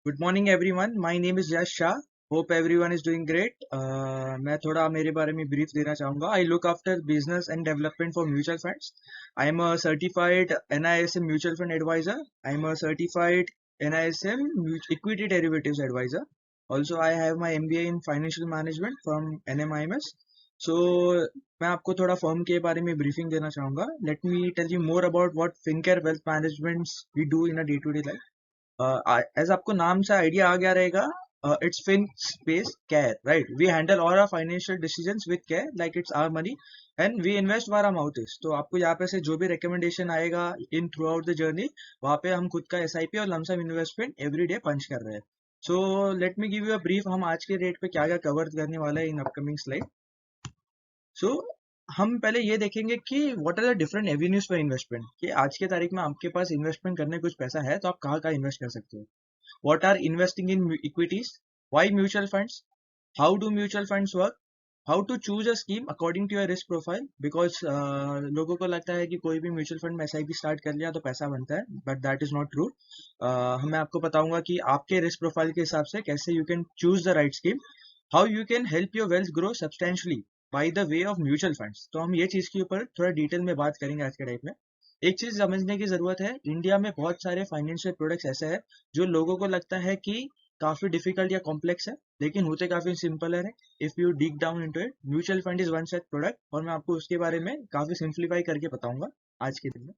Good morning everyone, my name is Yash Shah. Hope everyone is doing great. मैं थोड़ा मेरे बारे में ब्रीफ देना चाहूँगा। I look after business and development for mutual funds. I am a certified NISM mutual fund advisor. I am a certified NISM equity derivatives advisor. Also I have my MBA in financial management from NMIMS। सो मैं आपको थोड़ा firm के बारे में briefing देना चाहूँगा। Let me tell you more about what Fincare wealth management we do in a day to day life. As आपको नाम से आइडिया आ गया रहेगा, it's fin space care, right? We handle all our financial decisions with care, like it's our money and we invest where our mouth is. तो आपको यहाँ पे से जो भी रिकमेंडेशन आएगा in throughout the journey, वहाँ पे हम खुद का SIP और लमसम इन्वेस्टमेंट एवरी डे पंच कर रहे हैं। So let me give you a brief, हम आज के डेट पे क्या क्या कवर करने वाला है इन अपकमिंग स्लाइड। सो हम पहले ये देखेंगे कि what are the different avenues for investment, कि आज के तारीख में आपके पास इन्वेस्टमेंट करने कुछ पैसा है तो आप कहाँ कहाँ इन्वेस्ट कर सकते हो। What are investing in equities? Why mutual funds? How do mutual funds work? How to choose a scheme according to your risk profile? Because लोगों को लगता है कि कोई भी म्यूचुअल फंड में SIP स्टार्ट कर लिया तो पैसा बनता है, but that is not true. मैं आपको बताऊंगा कि आपके रिस्क प्रोफाइल के हिसाब से कैसे you can choose the right scheme, how you can help your wealth grow substantially by the way of mutual funds. तो हम ये चीज के ऊपर थोड़ा डिटेल में बात करेंगे आज के टाइप में। एक चीज समझने की जरूरत है, इंडिया में बहुत सारे फाइनेंशियल प्रोडक्ट्स ऐसे हैं जो लोगों को लगता है कि काफी डिफिकल्ट या कॉम्प्लेक्स है, लेकिन होते काफी सिंपल है। If you deep down into it, mutual fund is one such product, और मैं आपको उसके बारे में काफी सिंप्लीफाई करके बताऊंगा आज के दिन में।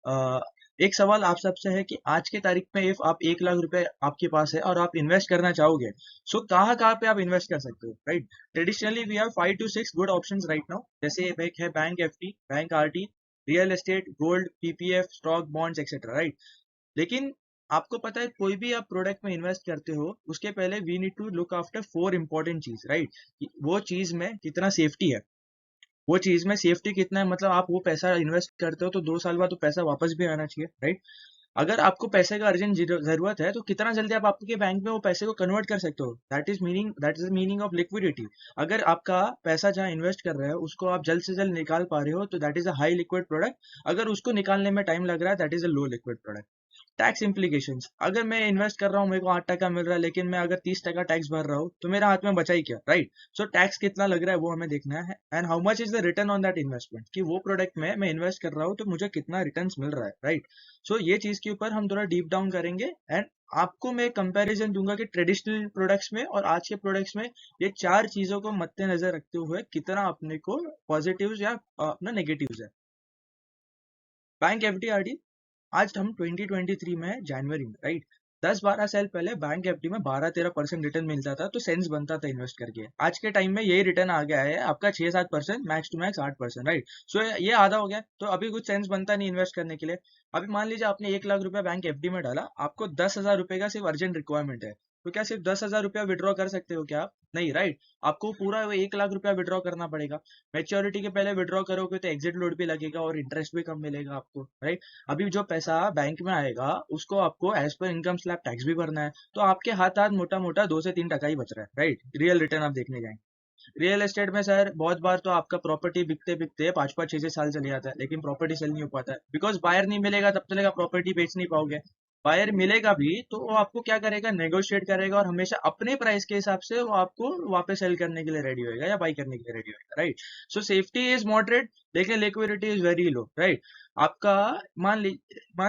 अ, एक सवाल आप सबसे है कि आज के तारीख में इफ आप 1 लाख रुपए आपके पास है और आप इन्वेस्ट करना चाहोगे, सो कहाँ कहाँ पे आप इन्वेस्ट कर सकते हो, right? Traditionally we have 5 to 6 good options right now. जैसे एक है bank FD, bank RT, real estate, gold, PPF, stock, bonds etcetera, right? लेकिन आपको पता है कोई भी आप प्रोडक्ट में इन्वेस्ट करते हो उसके पहले we need to look after 4 important चीज, राइट? वो चीज में कितना सेफ्टी है, वो चीज में सेफ्टी कितना है, मतलब आप वो पैसा इन्वेस्ट करते हो तो 2 साल बाद तो पैसा वापस भी आना चाहिए, राइट? अगर आपको पैसे का अर्जेंट जरूरत है तो कितना जल्दी आप आपके बैंक में वो पैसे को कन्वर्ट कर सकते हो, that is the meaning of liquidity. अगर आपका पैसा जहाँ इन्वेस्ट कर रहे हो उसको आप जल्द से जल्द निकाल पा रहे हो तो that is a high liquid product. अगर उसको निकालने में टाइम लग रहा है that is a low liquid product. Tax implications, अगर मैं इन्वेस्ट कर रहा हूँ, मेरे को 8 टका मिल रहा है, लेकिन मैं अगर 30 टका टैक्स भर रहा हूँ तो मेरा हाथ में बचा ही क्या, राइट? सो टैक्स कितना लग रहा है वो हमें देखना है, and how much is the return on that investment, कि वो प्रोडक्ट में मैं इन्वेस्ट कर रहा हूँ तो मुझे कितना रिटर्न मिल रहा है, राइट? सो ये चीज के ऊपर हम थोड़ा डीप डाउन करेंगे, एंड आपको मैं कंपैरिजन दूंगा कि ट्रेडिशनल प्रोडक्ट्स में और आज के प्रोडक्ट्स में ये चार चीजों को मद्देनजर रखते हुए कितना अपने को पॉजिटिव्स या अपना नेगेटिव्स है। बैंक FD RD, आज हम 2023 में है, जनवरी में, राइट? 10-12 साल पहले बैंक FD में 12-13% रिटर्न मिलता था तो सेंस बनता था इन्वेस्ट करके। आज के टाइम में यही रिटर्न आ गया है आपका 6-7%, मैक्स टू मैक्स 8%, राइट? सो ये आधा हो गया, तो अभी कुछ सेंस बनता नहीं इन्वेस्ट करने के लिए। अभी मान लीजिए आपने 1 लाख रुपया बैंक FD में डाला, आपको 10,000 रुपए का सिर्फ अर्जेंट रिक्वायरमेंट है, तो क्या सिर्फ 10,000 रुपया विड्रॉ कर सकते हो क्या आप? नहीं, राइट? आपको पूरा 1 लाख रुपया विड्रॉ करना पड़ेगा। मेच्योरिटी के पहले विड्रॉ करोगे तो एग्जिट लोड भी लगेगा और इंटरेस्ट भी कम मिलेगा आपको, राइट? अभी जो पैसा बैंक में आएगा उसको आपको as per income slab tax भी भरना है, तो आपके हाथ हाथ मोटा मोटा 2 से 3 टका ही बच रहा है, राइट? रियल रिटर्न आप देखने जाएंगे। रियल एस्टेट में सर बहुत बार तो आपका प्रॉपर्टी बिकते बिकते 5-5 6-6 साल चले जाता है, लेकिन प्रॉपर्टी सेल नहीं हो पाता है, बिकॉज बायर नहीं मिलेगा, तब तक आप प्रॉपर्टी बेच नहीं पाओगे। बायर मिलेगा भी तो वो आपको क्या करेगा, नेगोशिएट करेगा और हमेशा अपने प्राइस के हिसाब से वो आपको वापस सेल करने के लिए रेडी होएगा या बाई करने के लिए रेडी होएगा, right? So safety is moderate, लेकिन liquidity is very low, right? आपका मान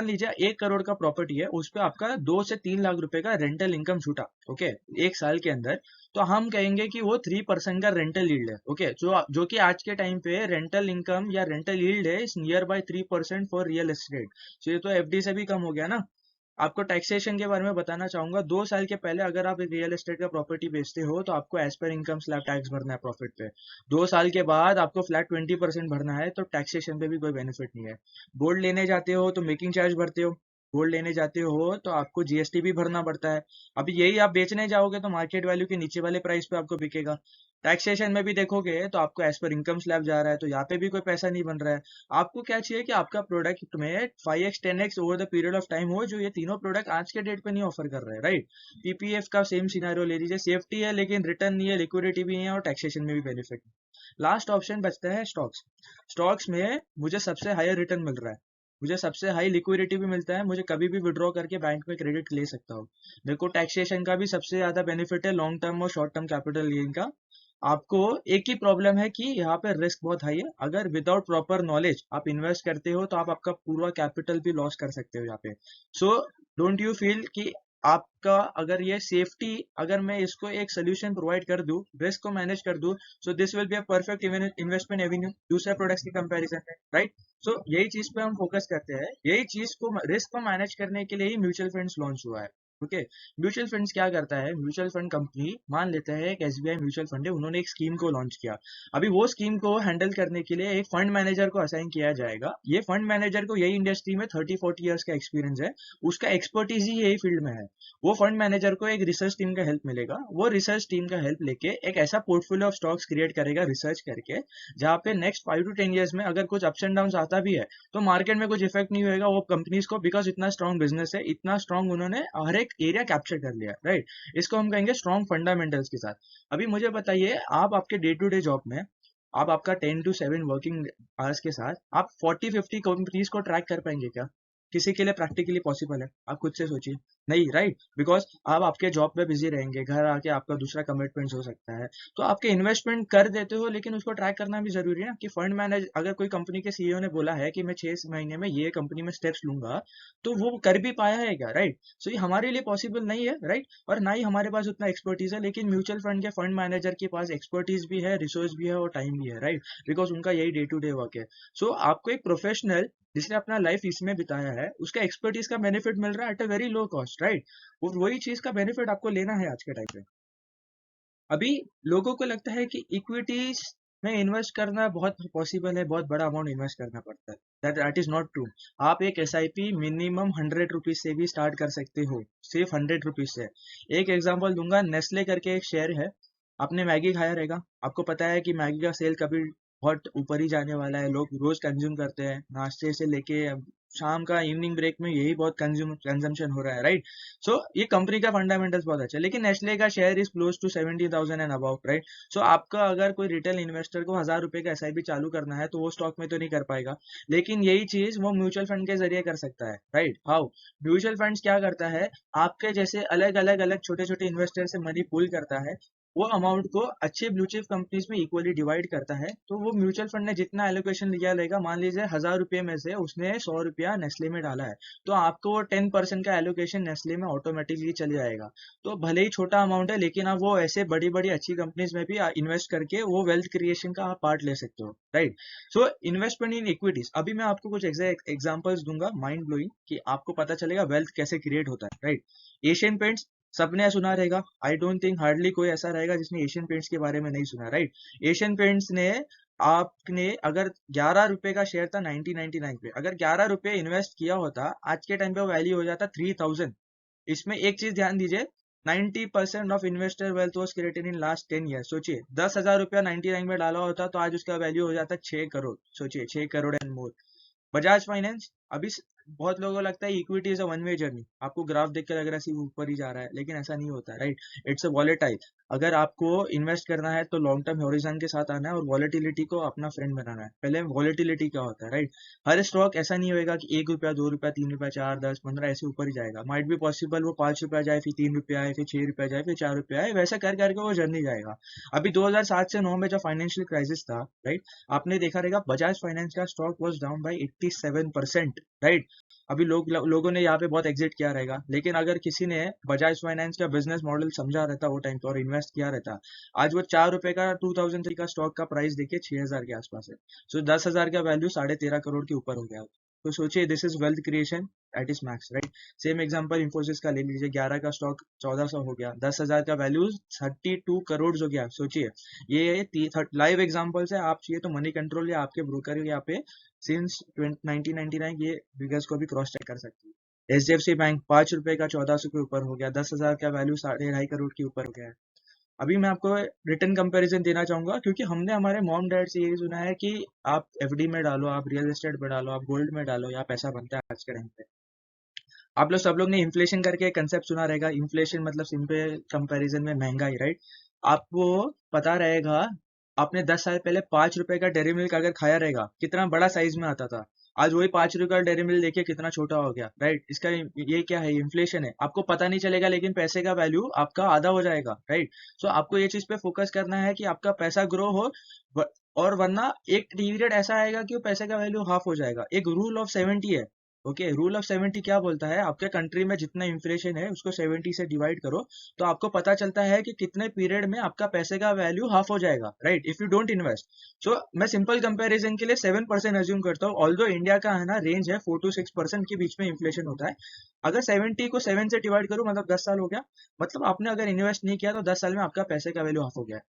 लीजिए 1 करोड़ का प्रॉपर्टी है, उस पर आपका 2 से 3 लाख रुपए का रेंटल इनकम छूटा, ओके, 1 साल के अंदर। तो हम कहेंगे कि वो 3% का रेंटल यील्ड है, ओके, जो कि आज के टाइम पे रेंटल इनकम या रेंटल यील्ड है near by 3% for real estate. तो ये तो FD से भी कम हो गया ना। आपको टैक्सेशन के बारे में बताना चाहूंगा। 2 साल के पहले अगर आप एक रियल एस्टेट का प्रॉपर्टी बेचते हो तो आपको as per income slab tax भरना है प्रॉफिट पे। 2 साल के बाद आपको फ्लैट 20% भरना है, तो टैक्सेशन पे भी कोई बेनिफिट नहीं है। गोल्ड लेने जाते हो तो मेकिंग चार्ज भरते हो, गोल्ड लेने जाते हो तो आपको GST भी भरना पड़ता है। अभी यही आप बेचने जाओगे तो मार्केट वैल्यू के नीचे वाले प्राइस पे आपको बिकेगा। टैक्सेशन में भी देखोगे तो आपको एज पर इनकम स्लैब जा रहा है, तो यहाँ पे भी कोई पैसा नहीं बन रहा है। आपको क्या चाहिए कि आपका प्रोडक्ट में 5x 10x over the period of time हो, जो ये तीनों प्रोडक्ट आज के डेट पे नहीं ऑफर कर रहे हैं, राइट? PPF का सेम सिनेरियो ले लीजिए, सेफ्टी है लेकिन रिटर्न नहीं है, लिक्विडिटी भी नहीं है और टैक्सेशन में भी बेनिफिट नहीं। लास्ट ऑप्शन बचता है स्टॉक्स। स्टॉक्स में मुझे सबसे हायर रिटर्न मिल रहा है, मुझे सबसे हाई लिक्विडिटी भी मिलता है, मुझे कभी भी विड्रॉ करके बैंक में क्रेडिट ले सकता हूँ। मेरे को टैक्सेशन का भी सबसे ज्यादा बेनिफिट है, लॉन्ग टर्म और शॉर्ट टर्म कैपिटल गेन का। आपको एक ही प्रॉब्लम है कि यहाँ पे रिस्क बहुत हाई है, अगर विदाउट प्रॉपर नॉलेज आप इन्वेस्ट करते हो तो आप आपका पूरा कैपिटल भी लॉस कर सकते हो यहाँ पे। सो डोंट यू फील कि आपका अगर ये सेफ्टी, अगर मैं इसको एक सोल्यूशन प्रोवाइड कर दूं, रिस्क को मैनेज कर दूं, so this will be a perfect investment Avenue दूसरे प्रोडक्ट्स की कंपैरिजन में, राइट। सो यही चीज पे हम फोकस करते हैं, यही चीज को, रिस्क को मैनेज करने के लिए ही म्यूचुअल फंड्स लॉन्च हुआ है। ओके, म्यूचुअल फंड्स क्या करता है, म्यूचुअल फंड कंपनी मान लेते हैं एक एसबीआई म्यूचुअल फंड है, उन्होंने एक स्कीम को लॉन्च किया। अभी वो स्कीम को हैंडल करने के लिए एक फंड मैनेजर को असाइन किया जाएगा। ये फंड मैनेजर को यही इंडस्ट्री में 30-40 ईयर्स का एक्सपीरियंस है, उसका एक्सपर्टीज ही यही फील्ड में है। वो फंड मैनेजर को एक रिसर्च टीम का हेल्प मिलेगा, वो रिसर्च टीम का हेल्प लेके एक ऐसा पोर्टफोलियो ऑफ स्टॉक्स क्रिएट करेगा रिसर्च करके, जहाँ पे नेक्स्ट 5 to 10 ईयर्स में अगर कुछ अप्स एंड डाउन आता भी है तो मार्केट में कुछ इफेक्ट नहीं होगा वो कंपनीज को, बिकॉज इतना स्ट्रॉन्ग बिजनेस है, इतना स्ट्रॉन्ग उन्होंने हर एक एरिया कैप्चर कर लिया, राइट। इसको हम कहेंगे स्ट्रॉन्ग फंडामेंटल्स के साथ। अभी मुझे बताइए, आप आपके डे टू डे जॉब में, आप आपका 10 to 7 वर्किंग आवर्स के साथ आप 40-50 कंपनीज को ट्रैक कर पाएंगे क्या? किसी के लिए प्रैक्टिकली पॉसिबल है? आप खुद से सोचिए, नहीं, राइट। बिकॉज आप आपके जॉब पे बिजी रहेंगे, घर आके आपका दूसरा कमिटमेंट्स हो सकता है, तो आपके इन्वेस्टमेंट कर देते हो, लेकिन उसको ट्रैक करना भी जरूरी है ना। कि फंड मैनेज, अगर कोई कंपनी के सीईओ ने बोला है कि मैं 6 महीने में ये कंपनी में स्टेप्स लूंगा, तो वो कर भी पाया है क्या, राइट। सो ये हमारे लिए पॉसिबल नहीं है, राइट। और ना ही हमारे पास उतना एक्सपर्टीज है, लेकिन म्यूचुअल फंड के फंड मैनेजर के पास एक्सपर्टीज भी है, रिसोर्स भी है और टाइम भी है, राइट। बिकॉज उनका यही डे टू डे वर्क है। सो आपको एक प्रोफेशनल जिसने अपना लाइफ इसमें बिताया है, उसका एक्सपर्टीज का बेनिफिट मिल रहा है at a very low cost, right. और वही चीज का बेनिफिट आपको लेना है आज के टाइम पे। अभी लोगों को लगता है कि इक्विटीज में इन्वेस्ट करना बहुत पॉसिबल है, बहुत बड़ा अमाउंट इन्वेस्ट करना पड़ता है। That is not true. आप एक एसआईपी मिनिमम 100 रुपीज से भी स्टार्ट कर सकते हो, सिर्फ 100 रुपीज से। एक एग्जांपल दूंगा, नेस्ले करके एक शेयर है। आपने मैगी खाया रहेगा, आपको पता है कि मैगी का सेल कभी बहुत ऊपर ही जाने वाला है, लोग रोज कंज्यूम करते हैं, नाश्ते से लेके शाम का इवनिंग ब्रेक में यही बहुत कंजम्पशन हो रहा है, राइट। सो ये कंपनी का फंडामेंटल्स बहुत अच्छा है, लेकिन नेस्ले का share is close to 70,000 and about, right. So आपका अगर कोई रिटेल इन्वेस्टर को 1,000 रुपए का एसआईपी चालू करना है तो वो स्टॉक में तो नहीं कर पाएगा, लेकिन यही चीज वो म्यूचुअल फंड के जरिए कर सकता है, राइट। हाउ? म्यूचुअल फंड्स क्या करता है, आपके जैसे अलग अलग अलग छोटे छोटे इन्वेस्टर से मनी पुल करता है, वो अमाउंट को अच्छे ब्लू चिप कंपनीज में इक्वली डिवाइड करता है। तो वो म्यूचुअल फंड ने जितना एलोकेशन लिया रहेगा, मान लीजिए 1,000 रुपए में से उसने 100 रुपया नेस्ले में डाला है, तो आपको वो 10% का एलोकेशन नेस्ले में ऑटोमेटिकली चल जाएगा। तो भले ही छोटा अमाउंट है, लेकिन आप वो ऐसे बड़ी बड़ी अच्छी कंपनीज में भी इन्वेस्ट करके वो वेल्थ क्रिएशन का आप पार्ट ले सकते हो, राइट। सो इन्वेस्टमेंट इन इक्विटीज, अभी मैं आपको कुछ एग्जाम्पल्स दूंगा माइंड ब्लोइंग, कि आपको पता चलेगा वेल्थ कैसे क्रिएट होता है, राइट। एशियन पेंट्स सबने सुना रहेगा, आई डोंट थिंक हार्डली कोई ऐसा रहेगा जिसने एशियन पेंट्स के बारे में नहीं सुना, राइट। एशियन पेंट्स ने, आपने अगर 11 रुपए का शेयर था 1999 पे, अगर 11 रुपए इन्वेस्ट किया होता, आज के टाइम पे वो वैल्यू हो जाता 3,000। इसमें एक चीज ध्यान दीजिए, 90% of investor wealth was created in last 10 year. सोचिए 10,000 रुपया 99 में डाला होता तो आज उसका वैल्यू हो जाता 6 करोड़। सोचिए 6 crore and more. Bajaj finance, अभी बहुत लोगों को लगता है equity is a one way journey, आपको ग्राफ देख कर लग रहा है सिर्फ ऊपर ही जा रहा है, लेकिन ऐसा नहीं होता, राइट। It's a volatile. अगर आपको इन्वेस्ट करना है तो लॉन्ग टर्म हॉरिजन के साथ आना है और वॉलेटिलिटी को अपना फ्रेंड बनाना है। पहले वॉलेटिलिटी क्या होता है, राइट। हर स्टॉक ऐसा नहीं होगा कि 1 रुपया 2 रुपया 3 रुपया 4 10 15 ऐसे ऊपर ही जाएगा। माइट भी पॉसिबल वो 5 रुपया जाए, फिर 3 रुपया आए, फिर 6 रुपया जाए, फिर 4 रुपया आए, वैसा कर करके वो जर्नी जाएगा। अभी 2007 से 9 में जब फाइनेंशियल क्राइसिस था, राइट, आपने देखा रहेगा बजाज फाइनेंस का stock was down by 87%, right. अभी लोगों ने यहाँ पे बहुत एग्जिट किया रहेगा, लेकिन अगर किसी ने बजाज फाइनेंस का बिजनेस मॉडल समझा रहता वो टाइम पे और इन्वेस्ट किया रहता, आज वो 4 रुपए का 2003 का स्टॉक का प्राइस देखिए 6,000 के आसपास है। सो 10,000 का वैल्यू 13.5 करोड़ के ऊपर हो गया। तो सोचिए, this is wealth creation at its max, right. Same example Infosys का ले लीजिए, 11 का स्टॉक 1,400 हो गया, 10,000 का वैल्यू 32 करोड़ हो गया। सोचिए, ये लाइव एग्जांपल्स है। आप चाहिए तो मनी कंट्रोल या आपके ब्रोकर यहाँ पे सिंस 1999 ये फिगर्स को भी क्रॉस चेक कर सकते हैं। एचडीएफसी बैंक 5 रुपए का 1,400 के ऊपर हो गया, 10,000 का वैल्यू 2.5 करोड़ के ऊपर हो गया है। अभी मैं आपको रिटर्न कंपैरिजन देना चाहूंगा, क्योंकि हमने हमारे मॉम डैड से यही सुना है कि आप एफडी में डालो, आप रियल एस्टेट में डालो, आप गोल्ड में डालो, या पैसा बनता है आज के टाइम पे। आप लोग सब लोग ने इन्फ्लेशन करके एक कंसेप्ट सुना रहेगा। इन्फ्लेशन मतलब सिंपल कंपैरिजन में महंगाई, राइट। आपको पता रहेगा, आपने 10 साल पहले 5 रुपए का डेयरी मिल्क अगर खाया रहेगा, कितना बड़ा साइज में आता था। आज वही 5 रुपए का डेयरी मिल्क देखिए कितना छोटा हो गया, राइट। इसका ये क्या है, इन्फ्लेशन है, आपको पता नहीं चलेगा लेकिन पैसे का वैल्यू आपका आधा हो जाएगा, राइट। सो आपको ये चीज पे फोकस करना है कि आपका पैसा ग्रो हो, व- और वरना एक पीरियड ऐसा आएगा कि वो पैसे का वैल्यू हाफ हो जाएगा। एक रूल ऑफ 70 है। ओके, रूल ऑफ 70 क्या बोलता है, आपके कंट्री में जितना इन्फ्लेशन है उसको 70 से डिवाइड करो, तो आपको पता चलता है कि कितने पीरियड में आपका पैसे का वैल्यू हाफ हो जाएगा, right, if you don't invest. So मैं सिंपल कंपैरिजन के लिए 7% अज्यूम करता हूँ, ऑल्दो इंडिया का है ना रेंज है 4 to 6% के बीच में इन्फ्लेशन होता है। अगर 70 को 7 से डिवाइड करूँ, मतलब 10 साल हो गया, मतलब आपने अगर इन्वेस्ट नहीं किया तो 10 साल में आपका पैसे का वैल्यू हाफ हो गया।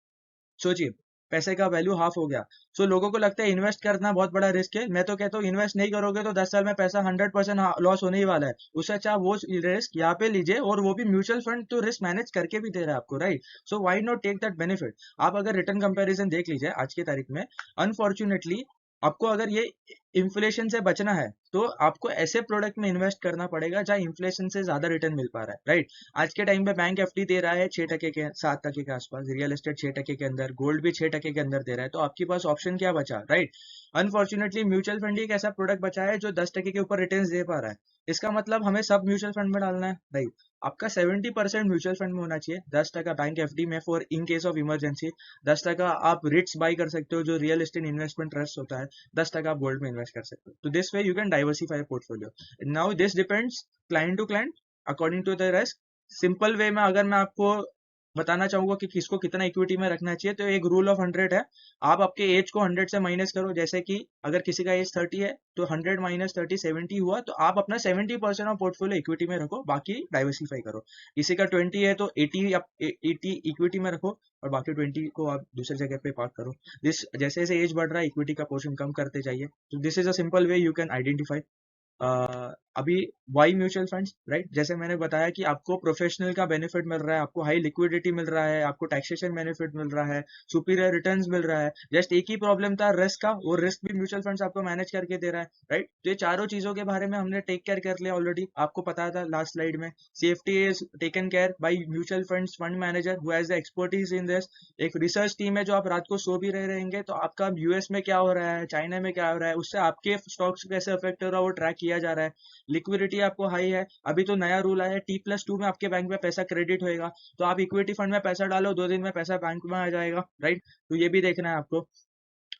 सोचिए, पैसे का वैल्यू हाफ हो गया। सो लोगों को लगता है इन्वेस्ट करना बहुत बड़ा रिस्क है, मैं तो कहता हूँ इन्वेस्ट नहीं करोगे तो 10 साल में पैसा 100% लॉस होने ही वाला है। उससे अच्छा आप वो रिस्क यहाँ पे लीजिए, और वो भी म्यूचुअल फंड तो रिस्क मैनेज करके भी दे रहा है आपको, right. So why not take that benefit. आप अगर रिटर्न कंपैरिजन देख लीजिए आज की तारीख में, अनफॉर्चुनेटली आपको अगर ये इन्फ्लेशन से बचना है तो आपको ऐसे प्रोडक्ट में इन्वेस्ट करना पड़ेगा जहां इन्फ्लेशन से ज्यादा रिटर्न मिल पा रहा है, राइट। आज के टाइम पे बैंक एफडी दे रहा है 6% के 7% के आसपास, रियल एस्टेट 6% के अंदर, गोल्ड भी 6% के अंदर दे रहा है, तो आपके पास ऑप्शन क्या बचा, राइट। अनफॉर्चुनेटली म्यूचुअल फंड ही एक ऐसा प्रोडक्ट बचा है जो 10% के ऊपर रिटर्न दे पा रहा है। इसका मतलब हमें सब म्यूचुअल फंड में डालना है, नहीं। आपका 70% म्यूचुअल फंड में होना चाहिए, 10% बैंक एफडी में for in case of emergency, 10% आप रिट्स बाई कर सकते हो जो रियल एस्टेट इन्वेस्टमेंट ट्रस्ट होता है, 10% आप गोल्ड में इन्वेस्ट कर सकते हो। तो this way you can diversify portfolio. Now this depends client to client according to the risk. Simple way में अगर मैं आपको बताना चाहूंगा कि किसको कितना इक्विटी में रखना चाहिए, तो एक रूल ऑफ 100 है। आप आपके एज को 100 से माइनस करो, जैसे कि अगर किसी का एज 30 है तो 100 माइनस 30 70 हुआ, तो आप अपना 70% ऑफ पोर्टफोलियो इक्विटी में रखो, बाकी डाइवर्सिफाई करो। किसी का 20 है तो 80 इक्विटी में रखो, और बाकी 20 को आप दूसरी जगह पे पार्क करो। दिस जैसे जैसे एज बढ़ रहा है इक्विटी का पोर्शन कम करते जाइए। तो this is a simple way you can identify. अभी वाई म्यूचुअल फंड्स, राइट, जैसे मैंने बताया कि आपको प्रोफेशनल का बेनिफिट मिल रहा है, आपको हाई लिक्विडिटी मिल रहा है, आपको टैक्सेशन बेनिफिट मिल रहा है, सुपीरियर रिटर्न्स मिल रहा है। जस्ट एक ही प्रॉब्लम था रिस्क का, वो रिस्क भी म्यूचुअल फंड्स आपको मैनेज करके दे रहा है, राइट। तो ये चारों चीजों के बारे में हमने टेक केयर कर लिया ऑलरेडी, आपको पता था लास्ट स्लाइड में। Safety is taken care by mutual funds fund manager who has the expertise in this. एक रिसर्च टीम है जो आप रात को सो भी रहे रहेंगे तो आपका यूएस में क्या हो रहा है, चाइना में क्या हो रहा है, उससे आपके स्टॉक्स कैसे अफेक्ट हो रहा है वो ट्रैक किया जा रहा है। लिक्विडिटी आपको हाई है। अभी तो नया रूल आया है T+2 में आपके बैंक में पैसा क्रेडिट होएगा, तो आप इक्विटी फंड में पैसा डालो, 2 दिन में पैसा बैंक में आ जाएगा, राइट। तो ये भी देखना है आपको।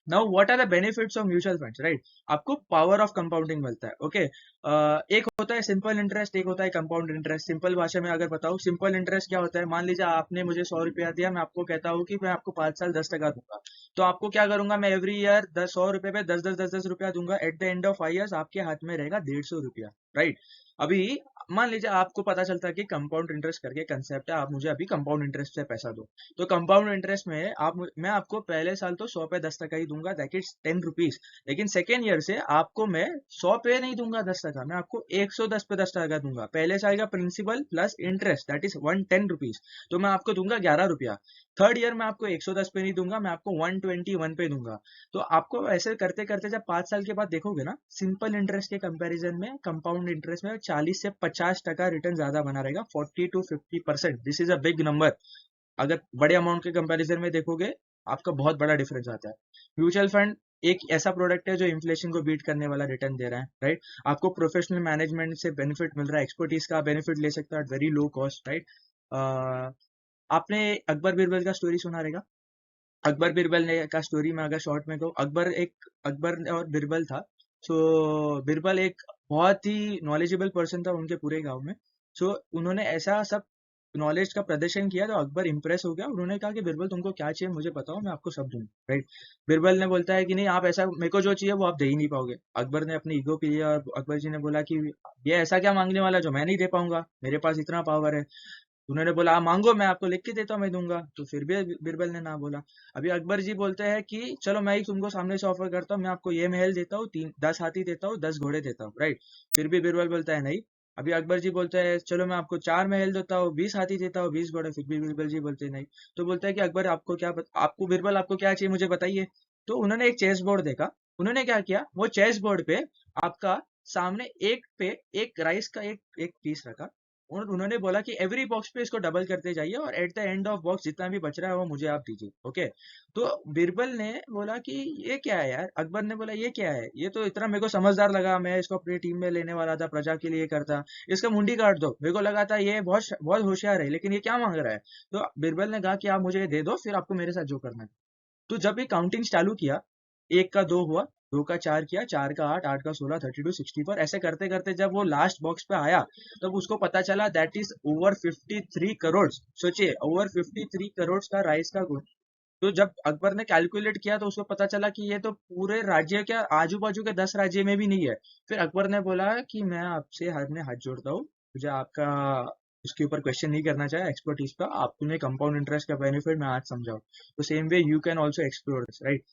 Now what are the benefits of mutual funds, right. आपको पावर ऑफ कंपाउंडिंग मिलता है, ओके। एक होता है सिंपल इंटरेस्ट, एक होता है कंपाउंड इंटरेस्ट। सिंपल भाषा में अगर बताऊं, सिंपल इंटरेस्ट क्या होता है, मान लीजिए आपने मुझे 100 रुपया दिया, मैं आपको कहता हूँ कि मैं आपको 5 साल 10% दूंगा। तो आपको क्या करूंगा, मैं एवरी ईयर 100 रुपए पे 10 10 10 10 रुपया दूंगा। At the end of 5 years आपके हाथ में रहेगा 150 रुपया, राइट। अभी मान लीजिए आपको पता चलता है कि कंपाउंड इंटरेस्ट करके कंसेप्ट है, आप मुझे अभी कंपाउंड इंटरेस्ट से पैसा दो। तो कंपाउंड इंटरेस्ट में मैं आपको पहले साल तो 100 पे 10% ही दूंगा, दैट इज 10 रुपीज। लेकिन सेकेंड ईयर से आपको मैं 100 पे नहीं दूंगा 10%, मैं आपको 110 पे 10% दूंगा। पहले साल का principal plus interest that is 110 rupees, तो मैं आपको दूंगा 11 रुपया। थर्ड ईयर में आपको 110 पे नहीं दूंगा, मैं आपको 121 पे दूंगा। तो आपको ऐसे करते करते जब 5 साल के बाद देखोगे ना, सिंपल इंटरेस्ट के कंपैरिजन में कंपाउंड इंटरेस्ट में 40 से 50% रिटर्न ज्यादा बना रहेगा, 40 to 50%। This is a big number. अगर बड़े अमाउंट के कंपैरिजन में देखोगे, आपका बहुत बड़ा डिफरेंस आता है। म्यूचुअल फंड एक ऐसा प्रोडक्ट है जो इन्फ्लेशन को बीट करने वाला रिटर्न दे रहा है, राइट। आपको प्रोफेशनल मैनेजमेंट से बेनिफिट मिल रहा है, एक्सपर्टीज का बेनिफिट ले सकता है वेरी लो कॉस्ट, राइट। आपने अकबर बीरबल का स्टोरी सुना रहेगा। अकबर बीरबल ने का स्टोरी में अगर शॉर्ट में कहूँ, अकबर और बीरबल था। सो बीरबल एक बहुत ही नॉलेजेबल पर्सन था उनके पूरे गांव में। सो उन्होंने ऐसा सब नॉलेज का प्रदर्शन किया तो अकबर इंप्रेस हो गया। उन्होंने कहा कि बीरबल तुमको क्या चाहिए मुझे बताओ, मैं आपको सब दूंगा, राइट। बीरबल ने बोलता है कि नहीं, आप ऐसा मेरे को जो चाहिए वो आप दे ही नहीं पाओगे। अकबर ने अपनी ईगो पी लिया और अकबर जी ने बोला कि ये ऐसा क्या मांगने वाला जो मैं नहीं दे पाऊंगा, मेरे पास इतना पावर है। उन्होंने बोला आप मांगो, मैं आपको लिख के देता हूँ, मैं दूंगा। तो फिर भी बीरबल ने ना बोला। अभी अकबर जी बोलते हैं कि चलो मैं ही तुमको सामने से ऑफर करता हूँ, मैं आपको ये महल देता हूँ, 10 हाथी देता हूँ, 10 घोड़े देता हूँ, राइट। फिर भी बीरबल बोलता है नहीं। अभी अकबर जी बोलते हैं चलो मैं आपको 4 महल देता हूँ, 20 हाथी देता हूँ, 20 घोड़े। फिर भी बीरबल जी बोलते हैं नहीं। तो बोलता है कि अकबर आपको बीरबल आपको क्या चाहिए मुझे बताइए। तो उन्होंने एक चेस बोर्ड देखा। उन्होंने क्या किया, वो चेस बोर्ड पे आपका सामने एक पे एक राइस का एक एक पीस रखा, उन्होंने बोला कि एवरी बॉक्स पे इसको डबल करते जाइए और at the end of box जितना भी बच रहा है वो मुझे आप दीजिए। ओके, तो बीरबल ने बोला कि ये क्या है यार। अकबर ने बोला ये क्या है, ये तो इतना मेरे को समझदार लगा, मैं इसको अपनी टीम में लेने वाला था, प्रजा के लिए करता, इसका मुंडी काट दो। मेरे को लगा था ये बहुत बहुत होशियार है, लेकिन ये क्या मांग रहा है। तो बीरबल ने कहा कि आप मुझे ये दे दो, फिर आपको मेरे साथ जो करना है। तो जब ये काउंटिंग चालू किया, एक का दो हुआ, दो का चार किया, चार का आठ, आठ का 16, 32, 64, ऐसे करते करते जब वो लास्ट बॉक्स पे आया तब उसको पता चला दैट इज ओवर 53 करोड़। सोचिए, ओवर 53 करोड़ का राइस का गुण। तो जब अकबर ने कैलकुलेट किया तो उसको पता चला कि ये तो पूरे राज्य के आजू बाजू के 10 राज्य में भी नहीं है। फिर अकबर ने बोला कि मैं आपसे हाथ जोड़ता हूँ, मुझे आपका उसके ऊपर क्वेश्चन नहीं करना चाहिए एक्सपर्टीज का, आपने कंपाउंड इंटरेस्ट का बेनिफिट मैं आज समझाऊं। तो same way you can also explore this, right.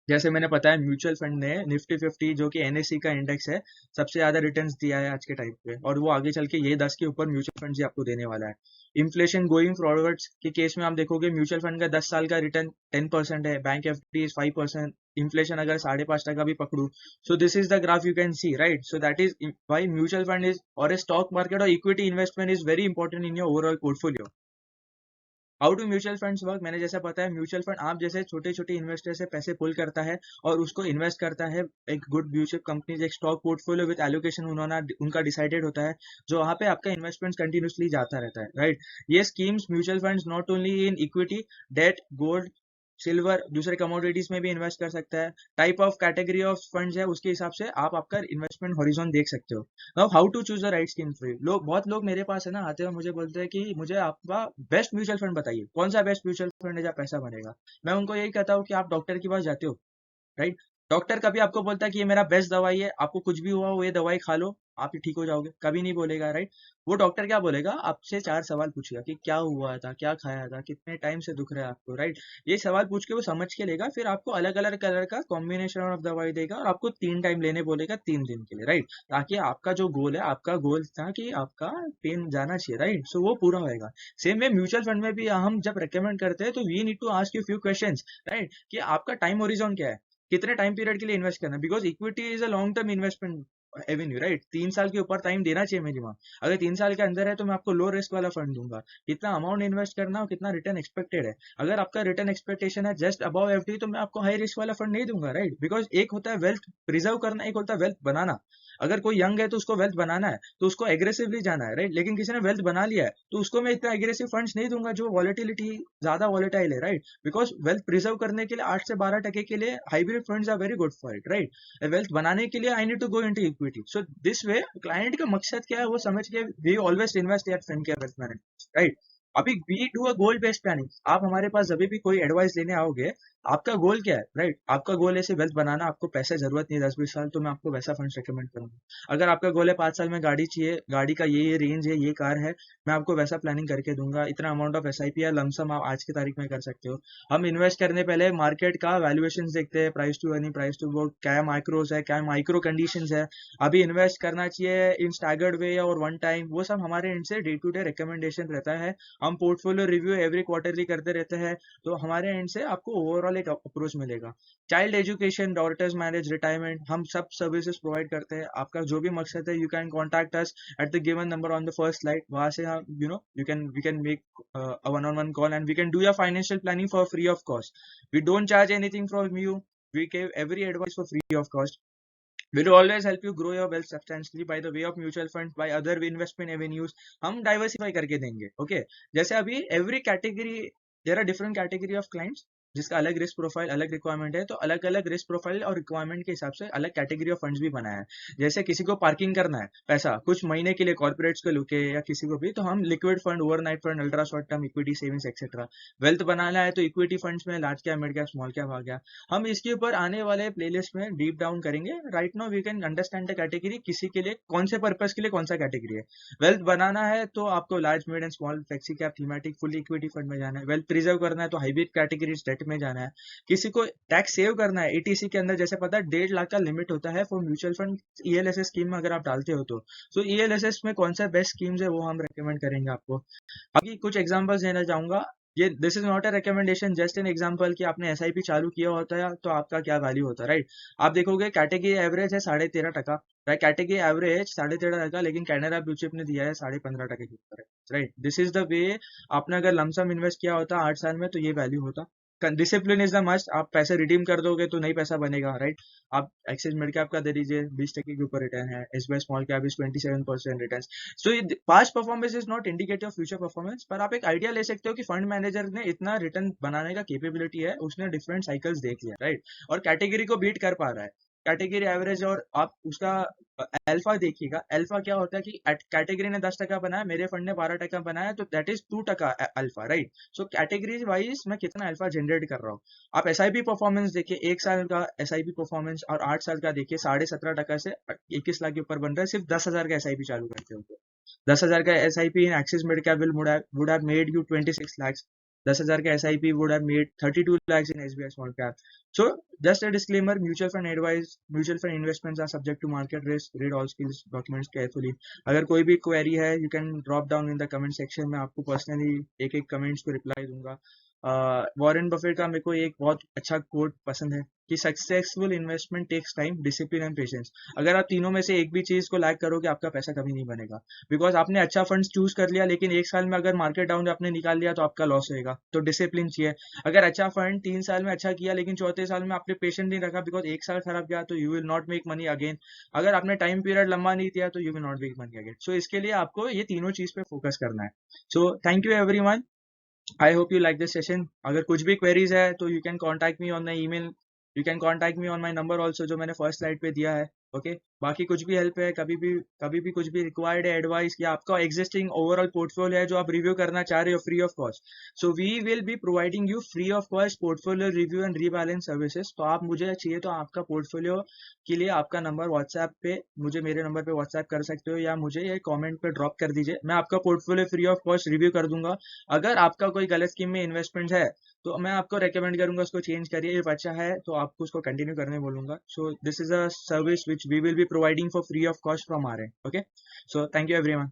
जैसे मैंने बताया, म्यूचुअल फंड ने निफ्टी 50 जो कि एनएससी का इंडेक्स है, सबसे ज्यादा रिटर्न्स दिया है आज के टाइम पे, और वो आगे चल के ये 10 के ऊपर म्यूचुअल फंड ही आपको देने वाला है। इन्फ्लेशन गोइंग फॉरवर्ड्स के केस में आप देखोगे म्यूचुअल फंड का 10 साल का रिटर्न 10% है, बैंक एफडी 5%। इन्फ्लेशन अगर 5.5% भी पकड़ू, so this is the graph you can see, right. So that is why mutual fund is, और ए स्टॉक मार्केट और equity investment is very important in your overall portfolio. How do mutual funds work, मैंने जैसा बताया, mutual fund आप जैसे छोटे छोटे investor से पैसे पुल करता है और उसको इन्वेस्ट करता है एक गुड ब्लू चिप कंपनीज, एक स्टॉक पोर्टफोलियो विद एलोकेशन उन्होंने उनका डिसाइडेड होता है, जो वहां पे आपका इन्वेस्टमेंट कंटिन्यूसली जाता रहता है, राइट। ये schemes mutual funds not only in equity, debt, gold, silver, दूसरे कमोडिटीज में भी इन्वेस्ट कर सकता है। Type of category of funds है, उसके हिसाब से आप आपका इन्वेस्टमेंट हॉरिजॉन देख सकते हो। Now how to choose the right scheme for you. बहुत लोग मेरे पास है ना आते हैं, मुझे बोलते हैं कि मुझे आपका बेस्ट म्यूचुअल फंड बताइए, कौन सा बेस्ट म्यूचुअल फंड है जहाँ पैसा बनेगा। मैं उनको यही कहता हूँ कि आप डॉक्टर के पास जाते हो, राइट। डॉक्टर कभी आपको बोलता है कि ये मेरा बेस्ट दवाई है, आपको कुछ भी हुआ हो ये दवाई खा लो आप ही ठीक हो जाओगे, कभी नहीं बोलेगा, राइट। वो डॉक्टर क्या बोलेगा, आपसे 4 सवाल पूछेगा कि क्या हुआ था, क्या खाया था, कितने टाइम से दुख रहा है आपको, राइट। ये सवाल पूछ के वो समझ के लेगा, फिर आपको अलग अलग कलर का कॉम्बिनेशन ऑफ दवाई देगा और आपको 3 टाइम लेने बोलेगा 3 दिन के लिए, राइट। ताकि आपका जो गोल है, आपका गोल था कि आपका पेन जाना चाहिए, राइट, सो वो पूरा होएगा। सेम वे म्यूचुअल फंड में भी हम जब रिकमेंड करते हैं तो we need to ask you few question, right, कि आपका टाइम ओरिजॉन क्या है, कितने टाइम पीरियड के लिए इन्वेस्ट करना है, because equity is a long term investment Avenue, right. 3 साल के ऊपर टाइम देना चाहिए मिनिमम। अगर 3 साल के अंदर है तो मैं आपको लो रिस्क वाला फंड दूंगा, कितना अमाउंट इन्वेस्ट करना और कितना रिटर्न एक्सपेक्टेड है। अगर आपका रिटर्न एक्सपेक्टेशन है जस्ट अबव एफडी तो मैं आपको हाई रिस्क वाला फंड नहीं दूंगा, राइट। बिकॉज एक होता है वेल्थ प्रिजर्व करना, एक होता है वेल्थ बनाना। अगर कोई यंग है तो उसको वेल्थ बनाना है तो उसको एग्रेसिवली जाना है, राइट। लेकिन किसी ने वेल्थ बना लिया है तो उसको मैं इतना एग्रेसिव फंड्स नहीं दूंगा जो वॉलेटिलिटी ज्यादा वॉलेटाइल है, राइट। बिकॉज वेल्थ प्रिजर्व करने के लिए 8 से 12% के लिए hybrid funds are very good for it, right. Wealth बनाने के लिए I need to go into equity. So this way client का मकसद क्या है वो समझ के we always invest at Fincare wealth management, right. अभी we do a goal based planning. आप हमारे पास जब भी कोई एडवाइस लेने आओगे, आपका गोल क्या है, राइट। आपका गोल ऐसे वेल्थ बनाना, आपको पैसे जरूरत नहीं है 10-20 साल, तो मैं आपको वैसा फंड रिकमेंड करूंगा। अगर आपका गोल है 5 साल में गाड़ी चाहिए, गाड़ी का ये रेंज है, ये कार है, मैं आपको वैसा प्लानिंग करके दूंगा। इतना अमाउंट ऑफ एसआईपी या लमसम आप आज की तारीख में कर सकते हो। हम इन्वेस्ट करने पहले मार्केट का वैल्यूएशन देखते हैं, price to earning, price to book, क्या माइक्रोस है, क्या माइक्रो कंडीशन है, अभी इन्वेस्ट करना चाहिए इन स्टैगर्ड वे और वन टाइम, वो सब हमारे एंड से डे टू डे रिकमेंडेशन रहता है। हम पोर्टफोलियो रिव्यू एवरी क्वार्टरली करते रहते हैं, तो हमारे एंड से आपको ओवरऑल एक अप्रोच मिलेगा। Child education, daughters marriage, retirement, हम सब सर्विसेज प्रोवाइड करते हैं। आपका जो भी मकसद है, you can contact us at the given number on the first slide. वहां से हम we can make a one-on-one call and we can do your financial planning for free of cost. We don't charge anything from you. We give every advice for free of cost. We will always help you grow your wealth substantially by the way of mutual funds, by other investment avenues. हम diversify करके देंगे, okay? जैसे अभी every category, there are different category of clients जिसका अलग risk profile, अलग requirement है, तो अलग अलग रिस्क प्रोफाइल और रिक्वायरमेंट के हिसाब से अलग कैटेगरी ऑफ फंड्स भी बनाया है। जैसे किसी को पार्किंग करना है पैसा कुछ महीने के लिए कॉर्पोरेट्स को लुके या किसी को भी, तो हम liquid fund, overnight fund, ultra short term equity savings etcetera. Wealth बनाना है तो इक्विटी फंड्स में large cap, mid cap, small cap आ गया। हम इसके ऊपर आने वाले प्लेलिस्ट में डीप डाउन करेंगे। Right now we can understand the category, किसी के लिए कौन से पर्पज के लिए कौन सा कैटेगरी है। वेल्थ बनाना है तो आपको large, mid and small, flexi cap, thematic, full equity fund में जाना है। वेल्थ प्रिजर्व करना है तो हाइब्रिड कैटेगरीज, डेट में जाना है। किसी को टैक्स सेव करना है एटीसी के अंदर, जैसे पता है 1.5 लाख का लिमिट होता है for mutual fund ELSS scheme में अगर आप डालते हो तो। सो ईएलएसएस में कौन सा बेस्ट स्कीम्स है वो हम रेकमेंड करेंगे आपको। अभी कुछ एग्जांपल्स देना चाहूंगा। ये this is not a recommendation, just an example कि आपने एसआईपी चालू किया होता है तो आपका क्या वैल्यू होता है, राइट। आप देखोगे कैटेगरी एवरेज है 13.5%, राइट, कैटेगरी एवरेज 13.5%, लेकिन कैनरा ब्लू चिप ने दिया है 15.5% के ऊपर, right. This is the way. आपने अगर लमसम इन्वेस्ट किया होता 8 साल में तो ये वैल्यू होता। Discipline is the must. आप पैसे रिडीम कर दोगे तो नहीं पैसा बनेगा, राइट। आप एक्सिस मिड कैप का दे दीजिए, 20% के ऊपर रिटर्न है। SBI small cap is 27% return. So past performance is not indicator of future performance, पर आप एक आइडिया ले सकते हो कि फंड मैनेजर ने इतना रिटर्न बनाने का कैपेबिलिटी है, उसने डिफरेंट साइकिल्स देख लिया, राइट, और कैटेगरी को बीट कर पा रहा है। कैटेगरी एवरेज, और आप उसका अल्फा देखिएगा। अल्फा क्या होता है कि कैटेगरी ने 10% बनाया, मेरे फंड ने 12% बनाया, तो that is 2% alpha, right. So category wise मैं कितना अल्फा जनरेट कर रहा हूँ। आप एसआईपी परफॉर्मेंस देखिए, 1 साल का एसआईपी परफॉर्मेंस और 8 साल का देखिए, 17.5% से 21 लाख के ऊपर बन रहा है, सिर्फ 10,000 का एसआईपी चालू करते हो। 10,000 का SIP in axis mid cap would have made you 26 lakhs. 10,000 का SIP would have made 32 lakhs in SBI small cap. So just a disclaimer, mutual fund investments are subject to market risk. Read all skills documents carefully. अगर कोई भी query है, you can drop down in the comment section. मैं आपको personally एक एक comments को reply दूंगा। वॉरेन बफेट का मेरे को एक बहुत अच्छा कोट पसंद है कि successful investment takes time, discipline and patience. अगर आप तीनों में से एक भी चीज को लैक करोगे, आपका पैसा कभी नहीं बनेगा। बिकॉज आपने अच्छा फंड चूज कर लिया, लेकिन 1 साल में अगर मार्केट डाउन आपने निकाल लिया तो आपका लॉस होगा। तो डिसिप्लिन चाहिए। अगर अच्छा फंड 3 साल में अच्छा किया, लेकिन चौथे साल में आपने पेशेंट नहीं रखा, बिकॉज 1 साल खराब गया, तो you will not make money again. अगर आपने टाइम पीरियड लंबा नहीं दिया तो you will not make money again. So इसके लिए आपको ये तीनों चीज पे फोकस करना है। सो thank you everyone. I hope you like this session. अगर कुछ भी queries है तो you can contact me on my email. You can contact me on my number also, जो मैंने फर्स्ट स्लाइड पे दिया है। ओके, बाकी कुछ भी हेल्प है, कभी भी कुछ भी रिक्वायर्ड है, एडवाइस, या आपका एग्जिस्टिंग ओवरऑल पोर्टफोलियो है जो आप रिव्यू करना चाह रहे हो free of cost, so we will be providing you free of cost portfolio review and rebalance services. तो आप मुझे चाहिए तो आपका पोर्टफोलियो के लिए आपका नंबर व्हाट्सएप पे, मुझे मेरे नंबर पे व्हाट्सएप कर सकते हो, या मुझे ये कमेंट पे ड्रॉप कर दीजिए। मैं आपका portfolio free of cost review कर दूंगा। अगर आपका कोई गलत स्कीम में इन्वेस्टमेंट है तो मैं आपको रेकमेंड करूंगा उसको चेंज करिए। इफ अच्छा है तो आपको उसको कंटिन्यू करने बोलूंगा। So this is a service which we will be providing for free of cost from our end. Okay, so thank you everyone.